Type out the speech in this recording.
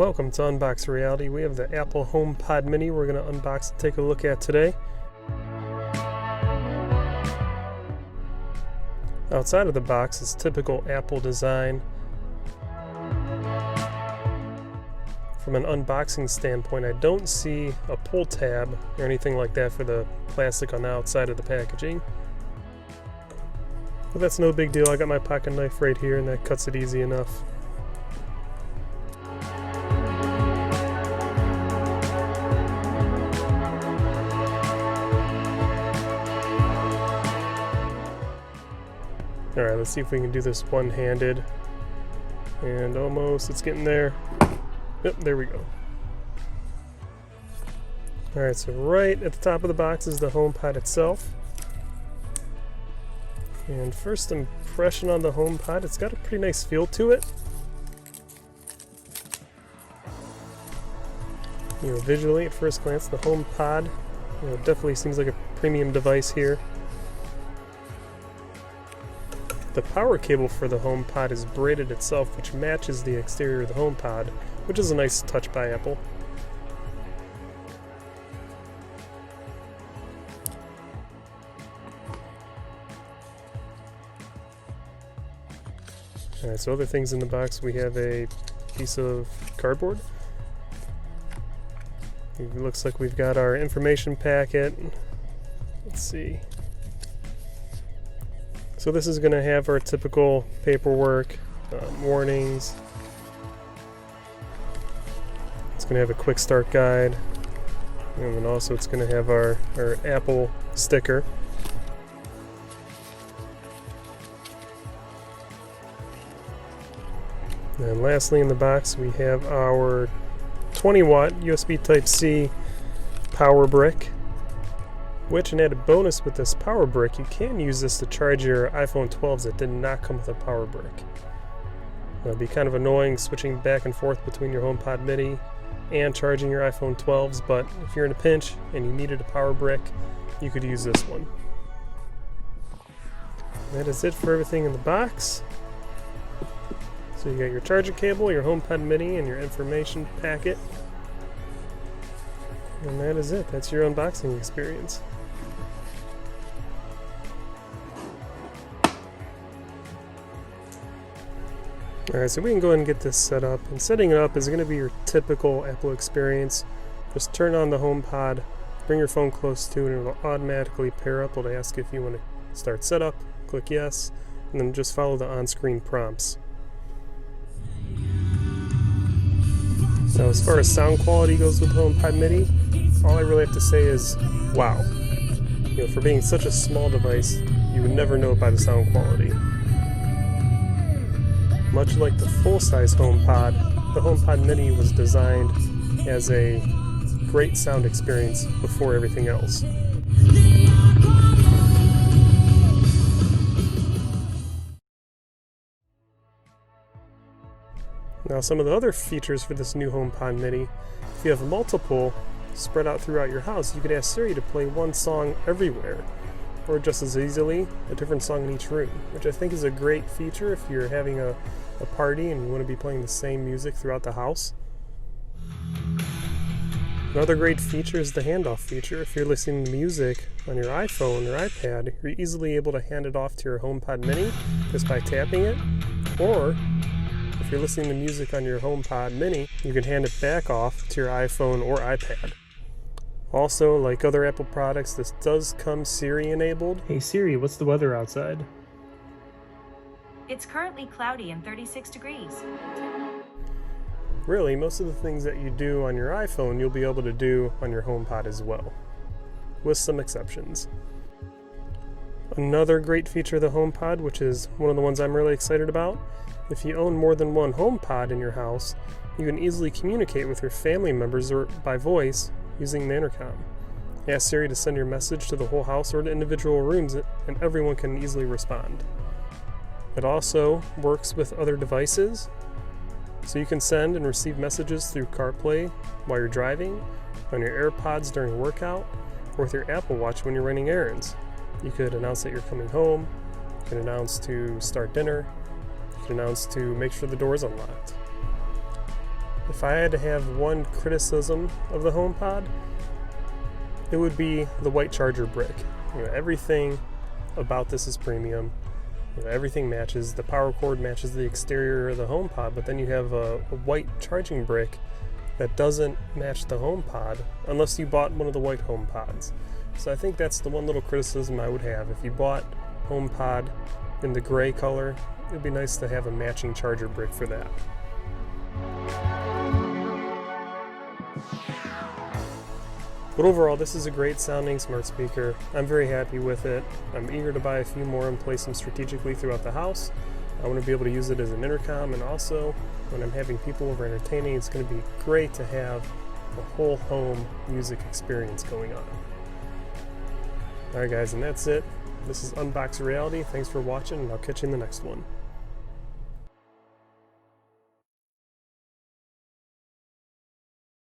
Welcome to Unbox Reality. We have the Apple HomePod Mini we're going to unbox and take a look at today. Outside of the box is typical Apple design. From an unboxing standpoint, I don't see a pull tab or anything like that for the plastic on the outside of the packaging. But that's no big deal. I got my pocket knife right here and that cuts it easy enough. Alright, let's see if we can do this one-handed. And almost, it's getting there. Yep, there we go. Alright, so right at the top of the box is the HomePod itself. And first impression on the HomePod, it's got a pretty nice feel to it. Visually at first glance, the HomePod, definitely seems like a premium device here. The power cable for the HomePod is braided itself, which matches the exterior of the HomePod, which is a nice touch by Apple. Alright, so other things in the box, we have a piece of cardboard. It looks like we've got our information packet. Let's see. So this is going to have our typical paperwork, warnings. It's going to have a quick start guide. And then also it's going to have our Apple sticker. And lastly in the box we have our 20-watt USB Type-C power brick. Which, an added bonus with this power brick, you can use this to charge your iPhone 12s that did not come with a power brick. It'll be kind of annoying switching back and forth between your HomePod Mini and charging your iPhone 12s, but if you're in a pinch and you needed a power brick, you could use this one. That is it for everything in the box. So you got your charging cable, your HomePod Mini, and your information packet. And that is it. That's your unboxing experience. Alright, so we can go ahead and get this set up. And setting it up is going to be your typical Apple experience. Just turn on the HomePod, bring your phone close to it, and it'll automatically pair up. It'll ask if you want to start setup, click yes, and then just follow the on-screen prompts. So as far as sound quality goes with the HomePod Mini, all I really have to say is, wow. For being such a small device, you would never know it by the sound quality. Much like the full-size HomePod, the HomePod Mini was designed as a great sound experience before everything else. Now, some of the other features for this new HomePod Mini, if you have multiple spread out throughout your house, you could ask Siri to play one song everywhere, or just as easily, a different song in each room, which I think is a great feature if you're having a party and you want to be playing the same music throughout the house. Another great feature is the handoff feature. If you're listening to music on your iPhone or iPad, you're easily able to hand it off to your HomePod Mini just by tapping it, or if you're listening to music on your HomePod Mini, you can hand it back off to your iPhone or iPad. Also, like other Apple products, this does come Siri enabled. Hey Siri, what's the weather outside? It's currently cloudy and 36 degrees. Really, most of the things that you do on your iPhone, you'll be able to do on your HomePod as well, with some exceptions. Another great feature of the HomePod, which is one of the ones I'm really excited about, if you own more than one HomePod in your house, you can easily communicate with your family members or by voice using the intercom. Ask Siri to send your message to the whole house or to individual rooms, and everyone can easily respond. It also works with other devices, so you can send and receive messages through CarPlay while you're driving, on your AirPods during a workout, or with your Apple Watch when you're running errands. You could announce that you're coming home, you can announce to start dinner, you can announce to make sure the door is unlocked. If I had to have one criticism of the HomePod, it would be the white charger brick. Everything about this is premium. Everything matches. The power cord matches the exterior of the HomePod, but then you have a white charging brick that doesn't match the HomePod unless you bought one of the white HomePods. So I think that's the one little criticism I would have. If you bought HomePod in the gray color, it would be nice to have a matching charger brick for that. But overall, this is a great sounding smart speaker. I'm very happy with it. I'm eager to buy a few more and place them strategically throughout the house. I want to be able to use it as an intercom, and also when I'm having people over entertaining, it's going to be great to have a whole home music experience going on. Alright guys, and that's it. This is Unbox Reality. Thanks for watching, and I'll catch you in the next one.